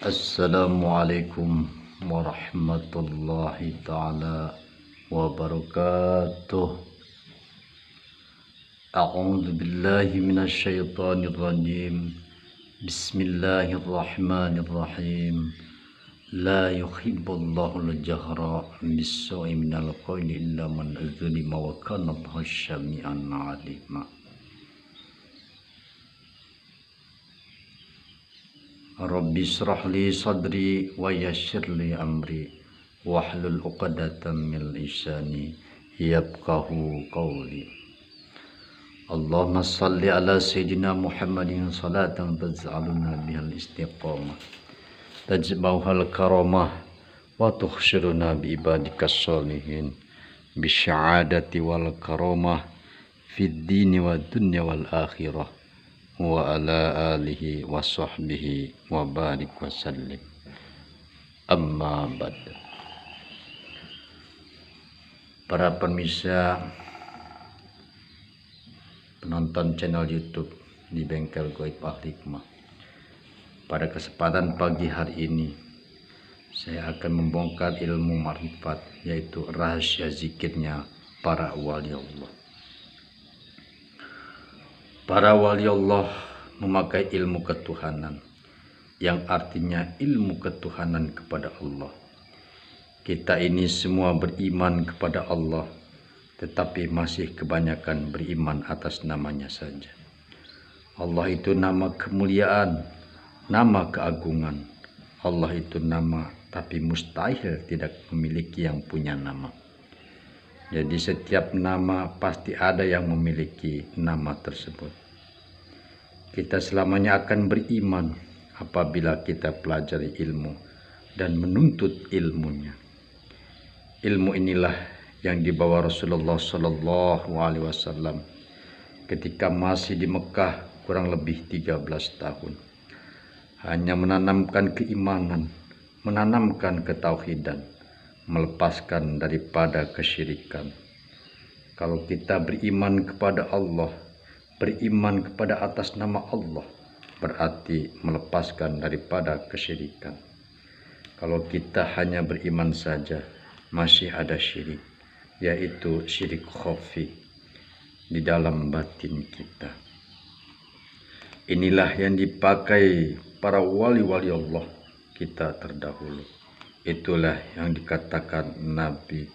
Assalamualaikum warahmatullahi ta'ala wabarakatuh. A'udzu billahi minasyaitonir rajim. Bismillahirrahmanirrahim. La yuhibbullahu al-jahra bis-su'i minal qawli illa man zulima wa kana Allahu syami'an 'alima. Rabbi shrah li sadri wa yassir li amri wahlul 'uqdatam min lisani yafqahu qawli. Allahumma shalli ala sayyidina Muhammadin salatan taj'aluna bihal istiqamah tajbauhal karamah wa tuhsyiruna bi ibadikas sholihin bi sya'adati wal karamah fid dini wad dunya wal akhirah wa ala alihi wa sahbihi wa barik wa sallim. Amma ba'd. Para pemirsa penonton channel YouTube di Bengkel Gaib Al Hikmah, pada kesempatan pagi hari ini saya akan membongkar ilmu marifat, yaitu rahasia zikirnya para wali Allah. Para wali Allah memakai ilmu ketuhanan, yang artinya ilmu ketuhanan kepada Allah. Kita ini semua beriman kepada Allah, tetapi masih kebanyakan beriman atas namanya saja. Allah itu nama kemuliaan, nama keagungan. Allah itu nama, tapi mustahil tidak memiliki yang punya nama. Jadi setiap nama pasti ada yang memiliki nama tersebut. Kita selamanya akan beriman apabila kita pelajari ilmu dan menuntut ilmunya. Ilmu inilah yang dibawa Rasulullah SAW ketika masih di Mekah kurang lebih 13 tahun. Hanya menanamkan keimanan, menanamkan ketauhidan, melepaskan daripada kesyirikan. Kalau kita beriman kepada Allah, beriman kepada atas nama Allah, berarti melepaskan daripada kesyirikan. Kalau kita hanya beriman saja, masih ada syirik, yaitu syirik khafi di dalam batin kita. Inilah yang dipakai para wali-wali Allah kita terdahulu. Itulah yang dikatakan Nabi,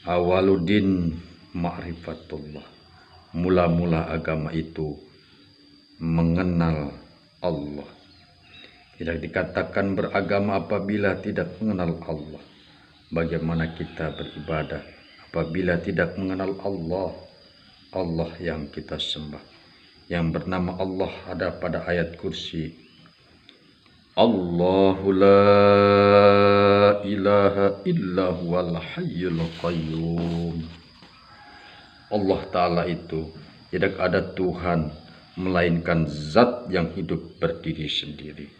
awaluddin ma'rifatullah. Mula-mula agama itu mengenal Allah. Tidak dikatakan beragama apabila tidak mengenal Allah. Bagaimana kita beribadah apabila tidak mengenal Allah? Allah yang kita sembah, yang bernama Allah, ada pada ayat kursi. Allahu la ilaha illa huwal hayyul qayyum. Allah Ta'ala itu tidak ada Tuhan melainkan zat yang hidup berdiri sendiri.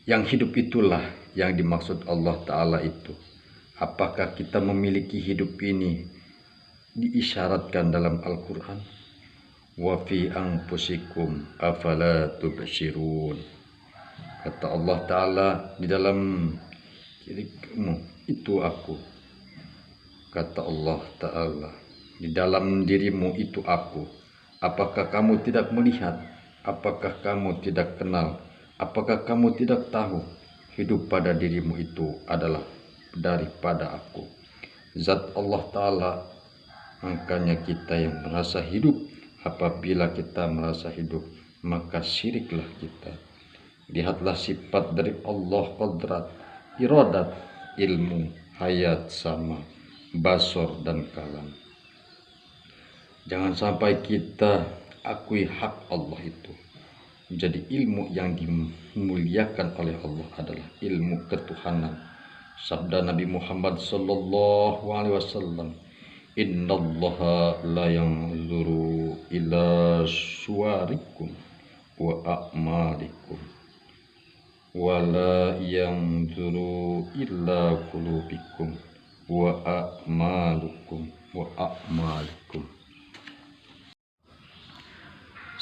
Yang hidup itulah yang dimaksud Allah Ta'ala itu. Apakah kita memiliki hidup ini? Diisyaratkan dalam Al-Quran. Wa fi anfusikum afala tubsirun. Kata Allah Ta'ala, di dalam dirimu itu aku. Kata Allah Ta'ala, di dalam dirimu itu aku. Apakah kamu tidak melihat? Apakah kamu tidak kenal? Apakah kamu tidak tahu? Hidup pada dirimu itu adalah daripada aku. Zat Allah Ta'ala. Makanya kita yang merasa hidup, apabila kita merasa hidup, maka syiriklah kita. Lihatlah sifat dari Allah, qadrat, iradat, ilmu, hayat, sama, basor, dan kalam. Jangan sampai kita akui hak Allah itu. Jadi ilmu yang dimuliakan oleh Allah adalah ilmu ketuhanan. Sabda Nabi Muhammad SAW, Innallaha la yanzuru ila suwarikum wa a'malikum wala yanzuru illa qulubikum wa a'malukum wa a'malikum.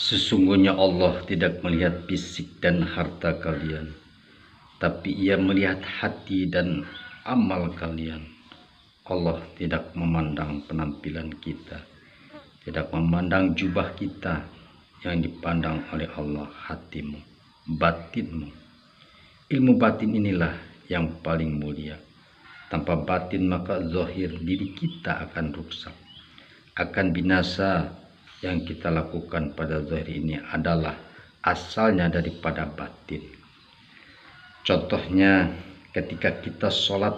Sesungguhnya Allah tidak melihat fisik dan harta kalian, tapi Ia melihat hati dan amal kalian. Allah tidak memandang penampilan kita, tidak memandang jubah kita. Yang dipandang oleh Allah hatimu, batinmu. Ilmu batin inilah yang paling mulia. Tanpa batin maka zahir diri kita akan rusak, akan binasa. Yang kita lakukan pada zahir ini adalah asalnya daripada batin. Contohnya ketika kita sholat,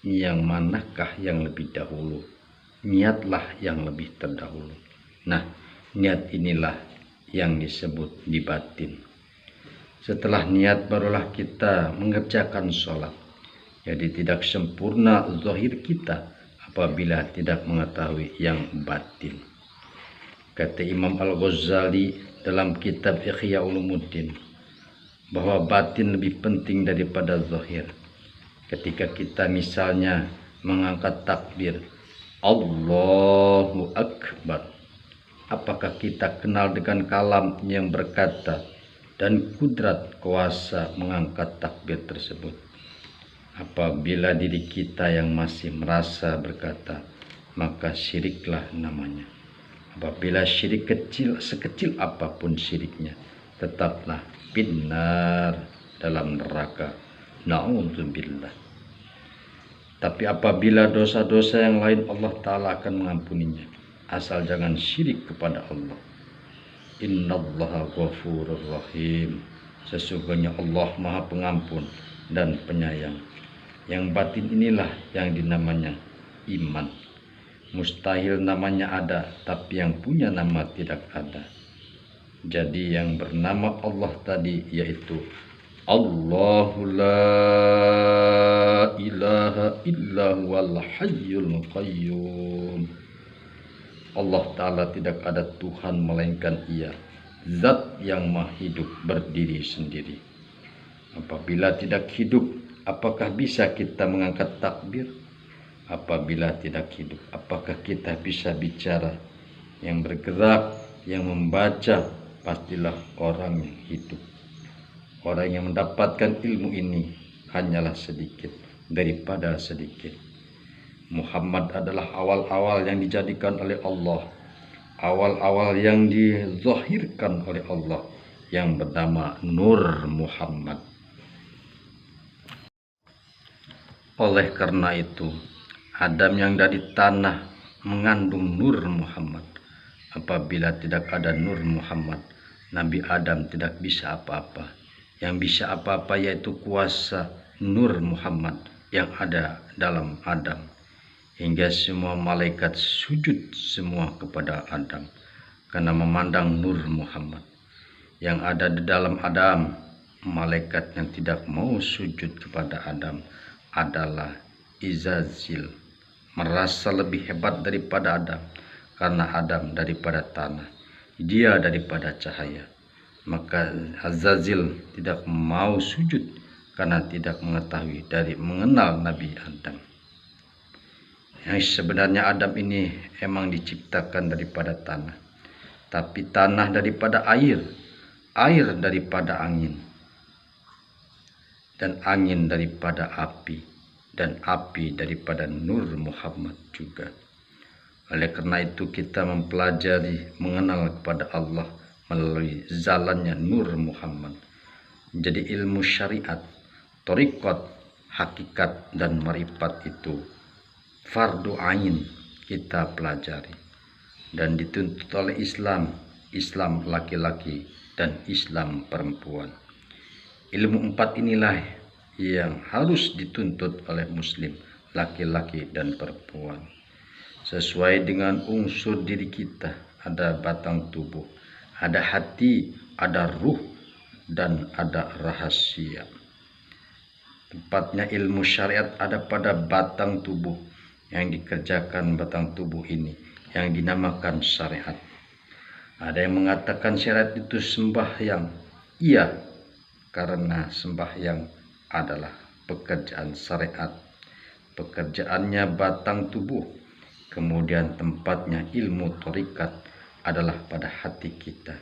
yang manakah yang lebih dahulu? Niatlah yang lebih terdahulu. Nah, niat inilah yang disebut di batin. Setelah niat barulah kita mengerjakan sholat. Jadi tidak sempurna zahir kita apabila tidak mengetahui yang batin. Kata Imam Al-Ghazali dalam kitab Ihya Ulumuddin bahwa batin lebih penting daripada zahir. Ketika kita misalnya mengangkat takbir Allahu Akbar, apakah kita kenal dengan kalam yang berkata dan kudrat kuasa mengangkat takbir tersebut? Apabila diri kita yang masih merasa berkata, maka syiriklah namanya. Apabila syirik kecil, sekecil apapun syiriknya, tetaplah binar, dalam neraka. Na'udzubillah. Tapi apabila dosa-dosa yang lain, Allah Ta'ala akan mengampuninya, asal jangan syirik kepada Allah. Innallaha ghafurur rahim. Sesungguhnya Allah Maha Pengampun dan Penyayang. Yang batin inilah yang dinamanya iman. Mustahil namanya ada, tapi yang punya nama tidak ada. Jadi yang bernama Allah tadi yaitu Allahu la ilaha illa huwal hayyul qayyum. Allah Ta'ala tidak ada Tuhan melainkan Ia, zat yang maha hidup berdiri sendiri. Apabila tidak hidup, apakah bisa kita mengangkat takbir? Apabila tidak hidup, apakah kita bisa bicara? Yang bergerak, yang membaca, pastilah orang yang hidup. Orang yang mendapatkan ilmu ini hanyalah sedikit daripada sedikit. Muhammad adalah awal-awal yang dijadikan oleh Allah, awal-awal yang dizahirkan oleh Allah, yang bernama Nur Muhammad. Oleh karena itu, Adam yang dari tanah mengandung Nur Muhammad. Apabila tidak ada Nur Muhammad, Nabi Adam tidak bisa apa-apa. Yang bisa apa-apa yaitu kuasa Nur Muhammad yang ada dalam Adam. Hingga semua malaikat sujud semua kepada Adam karena memandang Nur Muhammad. Yang ada di dalam Adam, malaikat yang tidak mau sujud kepada Adam adalah Izazil, merasa lebih hebat daripada Adam karena Adam daripada tanah, dia daripada cahaya. Maka Azazil tidak mau sujud karena tidak mengetahui dari mengenal Nabi Adam. Yang sebenarnya Adam ini emang diciptakan daripada tanah, tapi tanah daripada air, air daripada angin, dan angin daripada api, dan api daripada Nur Muhammad juga. Oleh karena itu kita mempelajari mengenal kepada Allah melalui jalannya Nur Muhammad. Jadi ilmu syariat, thariqat, hakikat dan marifat itu fardu ain kita pelajari dan dituntut oleh Islam, Islam laki-laki dan Islam perempuan. Ilmu empat inilah yang harus dituntut oleh muslim, laki-laki dan perempuan. Sesuai dengan unsur diri kita, ada batang tubuh, ada hati, ada ruh, dan ada rahasia. Tepatnya ilmu syariat ada pada batang tubuh, yang dikerjakan batang tubuh ini yang dinamakan syariat. Ada yang mengatakan syariat itu sembahyang. Iya, karena sembahyang adalah pekerjaan syariat. Pekerjaannya batang tubuh. Kemudian tempatnya ilmu thariqat adalah pada hati kita.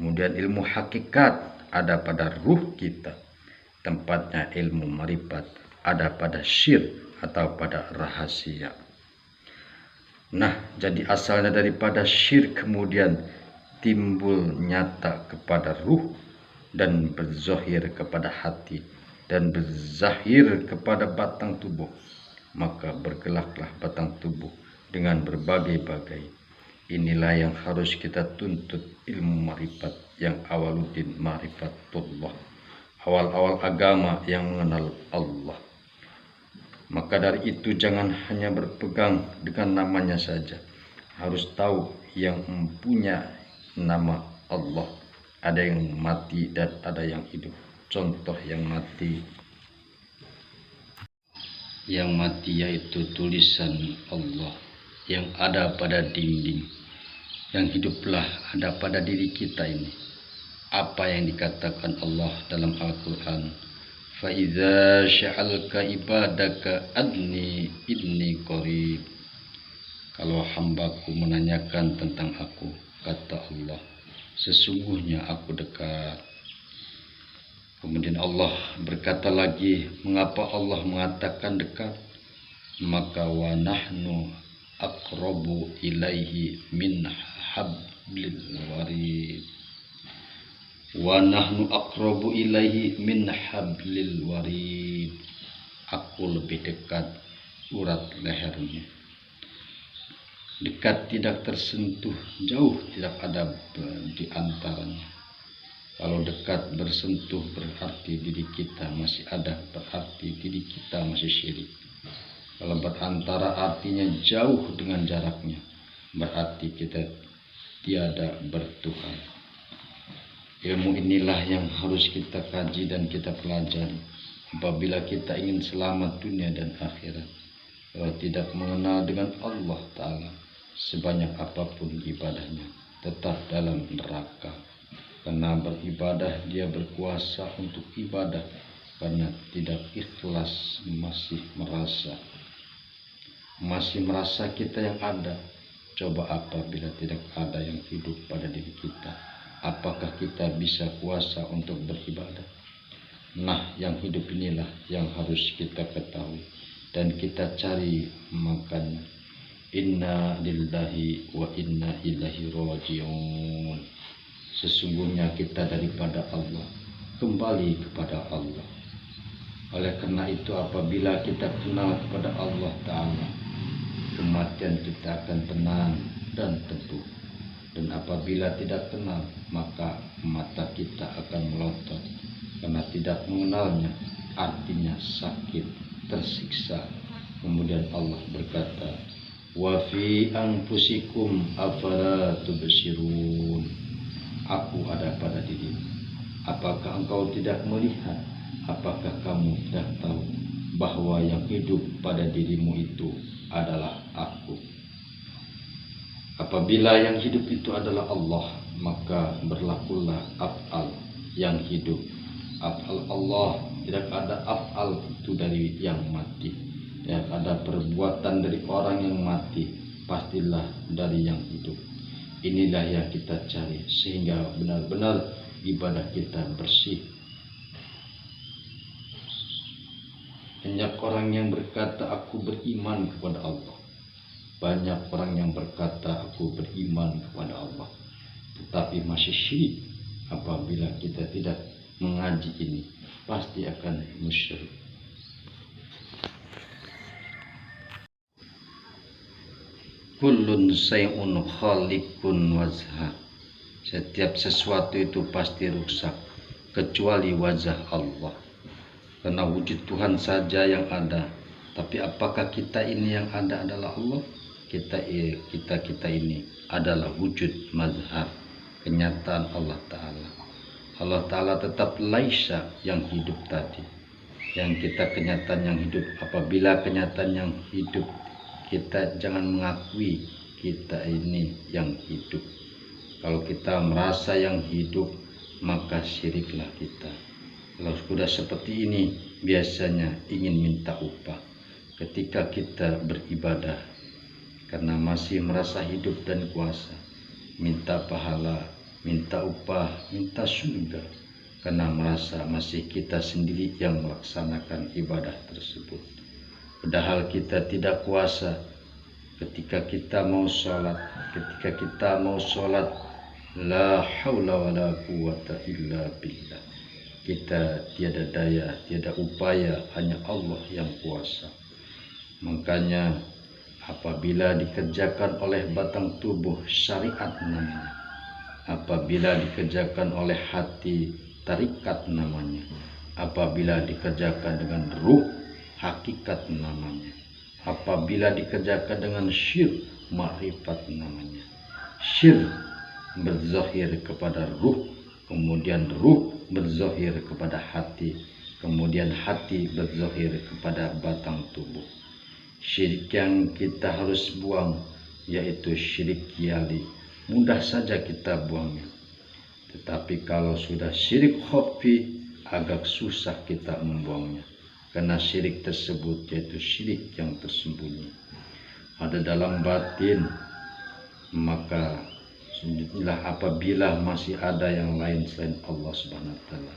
Kemudian ilmu hakikat ada pada ruh kita. Tempatnya ilmu marifat ada pada syir atau pada rahasia. Nah, jadi asalnya daripada syir kemudian timbul nyata kepada ruh dan berzahir kepada hati dan berzahir kepada batang tubuh. Maka bergelaklah batang tubuh dengan berbagai-bagai. Inilah yang harus kita tuntut, ilmu marifat yang awaluddin marifatullah. Awal-awal agama yang mengenal Allah. Maka dari itu jangan hanya berpegang dengan namanya saja. Harus tahu yang mempunyai nama Allah. Ada yang mati dan ada yang hidup. Contoh yang mati. Yang mati yaitu tulisan Allah yang ada pada dinding. Yang hiduplah ada pada diri kita ini. Apa yang dikatakan Allah dalam Al-Quran. Fa'idha sya'alka ibadaka adni inni qarib. Kalau hambaku menanyakan tentang aku, kata Allah, sesungguhnya aku dekat. Kemudian Allah berkata lagi, mengapa Allah mengatakan dekat? Maka wa nahnu aqrabu ilaihi min hablil warid. Wa nahnu aqrabu ilaihi min hablil warid. Aku lebih dekat urat lehernya. Dekat tidak tersentuh, jauh tidak ada di antaranya. Kalau dekat bersentuh berarti diri kita masih ada, berarti diri kita masih syirik. Kalau berantara artinya jauh dengan jaraknya, berarti kita tiada bertuhan. Ilmu inilah yang harus kita kaji dan kita pelajari apabila kita ingin selamat dunia dan akhirat. Kalau tidak mengenal dengan Allah Ta'ala, sebanyak apapun ibadahnya tetap dalam neraka. Karena beribadah dia berkuasa untuk ibadah, karena tidak ikhlas masih merasa kita yang ada. Coba apabila tidak ada yang hidup pada diri kita, apakah kita bisa kuasa untuk beribadah? Nah, yang hidup inilah yang harus kita ketahui dan kita cari makannya. Inna lillahi wa inna ilaihi raji'un. Sesungguhnya kita daripada Allah, kembali kepada Allah. Oleh karena itu apabila kita kenal kepada Allah Ta'ala, kematian kita akan tenang dan teduh. Dan apabila tidak kenal, maka mata kita akan melotot. Karena tidak mengenalnya, artinya sakit, tersiksa. Kemudian Allah berkata, wa fi anfusikum afala tubsirun. Aku ada pada dirimu. Apakah engkau tidak melihat? Apakah kamu tidak tahu bahwa yang hidup pada dirimu itu adalah aku? Apabila yang hidup itu adalah Allah, maka berlakulah af'al yang hidup. Af'al Allah, tidak ada af'al itu dari yang mati. Tidak ada perbuatan dari orang yang mati, pastilah dari yang hidup. Inilah yang kita cari sehingga benar-benar ibadah kita bersih. Banyak orang yang berkata aku beriman kepada Allah. Banyak orang yang berkata aku beriman kepada Allah, tetapi masih syirik. Apabila kita tidak mengaji ini, pasti akan musyrik. Kullun say'un khaliqun wajha. Setiap sesuatu itu pasti rusak kecuali wajah Allah. Karena wujud Tuhan saja yang ada. Tapi apakah kita ini yang ada adalah Allah? Kita ini adalah wujud mazhar, kenyataan Allah Ta'ala. Allah Ta'ala tetap laisa yang hidup tadi. Yang kita kenyataan yang hidup. Apabila kenyataan yang hidup, kita jangan mengakui kita ini yang hidup. Kalau kita merasa yang hidup, maka syiriklah kita. Kalau sudah seperti ini, biasanya ingin minta upah ketika kita beribadah. Karena masih merasa hidup dan kuasa, minta pahala minta upah, minta surga, karena merasa masih kita sendiri yang melaksanakan ibadah tersebut. Padahal kita tidak kuasa. Ketika kita mau sholat, la haula wala quwata illa billah. Kita tiada daya, tiada upaya, hanya Allah yang kuasa. Makanya apabila dikerjakan oleh batang tubuh, syariat namanya. Apabila dikerjakan oleh hati, tarikat namanya. Apabila dikerjakan dengan ruh, hakikat namanya. Apabila dikerjakan dengan syirk, makrifat namanya. Syirk berzahir kepada ruh, kemudian ruh berzahir kepada hati, kemudian hati berzahir kepada batang tubuh. Syirik yang kita harus buang yaitu syirik yali. Mudah saja kita buangnya. Tetapi kalau sudah syirik khafi, agak susah kita membuangnya. Karena syirik tersebut yaitu syirik yang tersembunyi, ada dalam batin. Maka inilah apabila masih ada yang lain selain Allah Subhanahu wa taala,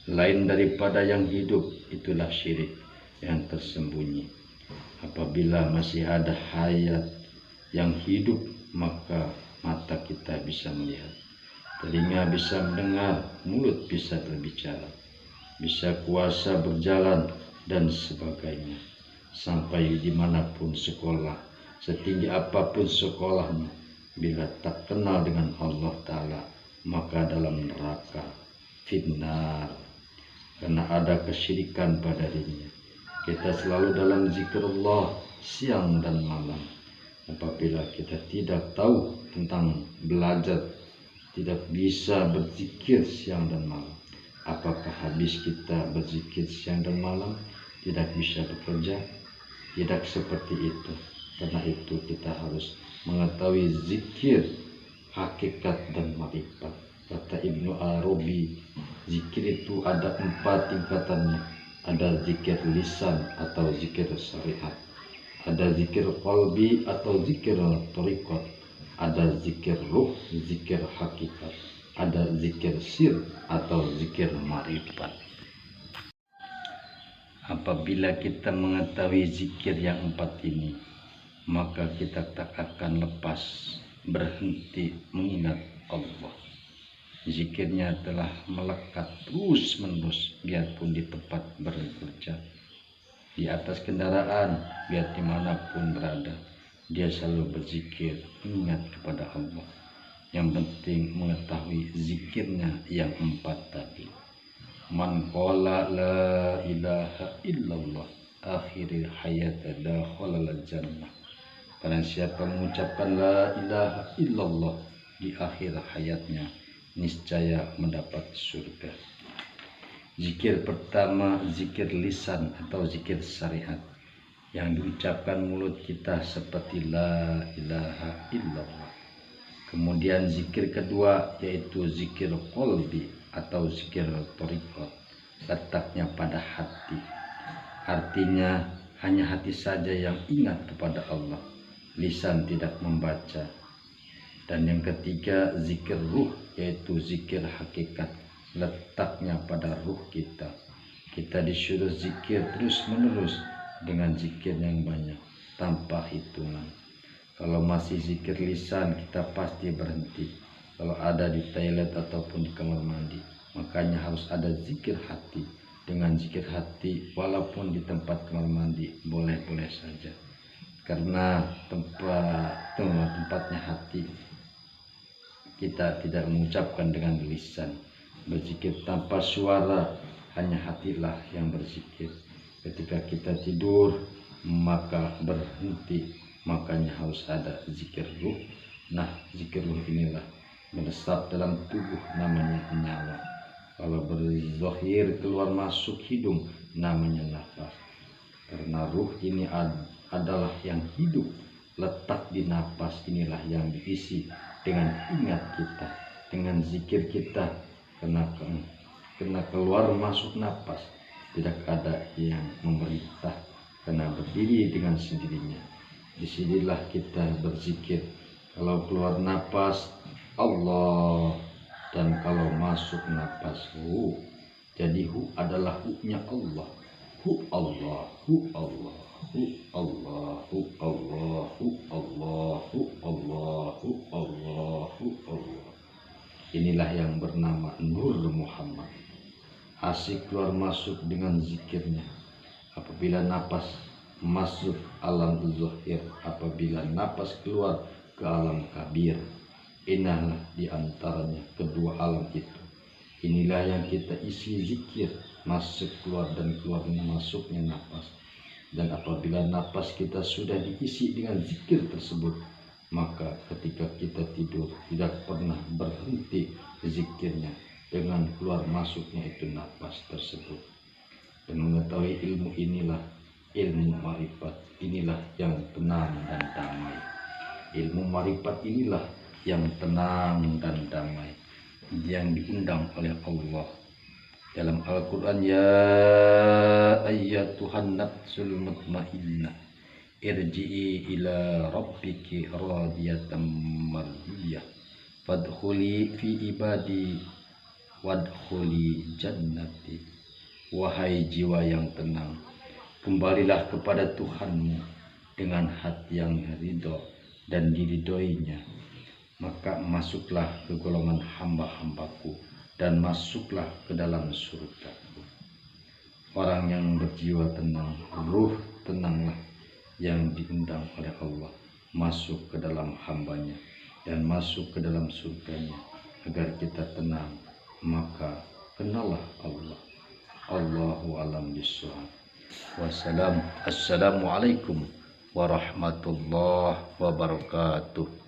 lain daripada yang hidup, itulah syirik yang tersembunyi. Apabila masih ada hayat yang hidup, maka mata kita bisa melihat, telinga bisa mendengar, mulut bisa berbicara, bisa kuasa berjalan dan sebagainya. Sampai dimanapun sekolah, setinggi apapun sekolahnya, bila tak kenal dengan Allah Ta'ala, maka dalam neraka, finnar, karena ada kesyirikan pada dirinya. Kita selalu dalam zikrullah siang dan malam. Apabila kita tidak tahu tentang belajar, tidak bisa berzikir siang dan malam, apakah habis kita berzikir siang dan malam tidak bisa bekerja? Tidak seperti itu. Karena itu kita harus mengetahui zikir, hakikat dan makrifat. Kata Ibnu Arabi, zikir itu ada 4 tingkatannya. Ada zikir lisan atau zikir syariat, ada zikir qalbi atau zikir tariqat, ada zikir ruh, zikir hakikat, ada zikir sir atau zikir makrifat. Apabila kita mengetahui zikir yang 4 ini, maka kita tak akan lepas berhenti mengingat Allah. Zikirnya telah melekat terus menerus, biarpun di tempat bekerja, di atas kendaraan, biar dimanapun berada, dia selalu berzikir, ingat kepada Allah. Yang penting mengetahui zikirnya yang 4 tadi. Man qala la ilaha illallah akhiril hayat dakhalal jannah. Barang siapa mengucapkan la ilaha illallah di akhir hayatnya, niscaya mendapat surga. Zikir pertama, zikir lisan atau zikir syariat, yang diucapkan mulut kita seperti la ilaha illallah. Kemudian zikir kedua yaitu zikir qalbi atau zikir tariqat, letaknya pada hati. Artinya hanya hati saja yang ingat kepada Allah, lisan tidak membaca. Dan yang ketiga zikir ruh yaitu zikir hakikat, letaknya pada ruh kita. Kita disuruh zikir terus menerus dengan zikir yang banyak tanpa hitungan. Kalau masih zikir lisan, kita pasti berhenti. Kalau ada di toilet ataupun di kamar mandi, makanya harus ada zikir hati. Dengan zikir hati, walaupun di tempat kamar mandi, boleh-boleh saja. Karena tempatnya hati, kita tidak mengucapkan dengan lisan. Berzikir tanpa suara, hanya hatilah yang berzikir. Ketika kita tidur, maka berhenti. Makanya harus ada zikir ruh. Nah, zikir ruh inilah meresap dalam tubuh, namanya nyawa. Kalau berzahir keluar masuk hidung, namanya nafas. Karena ruh ini adalah yang hidup, letak di nafas inilah yang diisi dengan ingat kita, dengan zikir kita. Kena keluar masuk nafas, tidak ada yang memerintah, karena berdiri dengan sendirinya. Disinilah kita berzikir. Kalau keluar nafas, Allah. Dan kalau masuk napas hu, jadi hu adalah hu-nya Allah. Hu Allah, hu Allah, hu Allah, hu Allah, hu Allah, hu Allah, hu Allah, hu Allah. Inilah yang bernama Nur Muhammad. Asik keluar masuk dengan zikirnya. Apabila napas masuk alam zahir, apabila napas keluar ke alam kabir, inilah diantaranya kedua alam itu. Inilah yang kita isi zikir, masuk keluar dan keluarnya masuknya napas. Dan apabila napas kita sudah diisi dengan zikir tersebut, maka ketika kita tidur tidak pernah berhenti zikirnya dengan keluar masuknya itu napas tersebut. Dan mengetahui ilmu inilah ilmu marifat, inilah yang tenang dan damai. Ilmu marifat inilah yang tenang dan damai, yang diundang oleh Allah dalam Al-Quran. Ya ayyatuhan nafsul mutmainnah, irji'i ila rabbiki radiyatan mardiyah, fadkhuli fi ibadi wadkhuli jannati. Wahai jiwa yang tenang, kembalilah kepada Tuhanmu dengan hati yang ridho dan diridhoinya, maka masuklah ke golongan hamba-hambaku dan masuklah ke dalam surgaku. Orang yang berjiwa tenang, ruh tenanglah yang diundang oleh Allah masuk ke dalam hambanya dan masuk ke dalam surganya. Agar kita tenang, maka kenallah Allah. Allahu alam bishawab. Wassalamu. Assalamualaikum warahmatullahi wabarakatuh.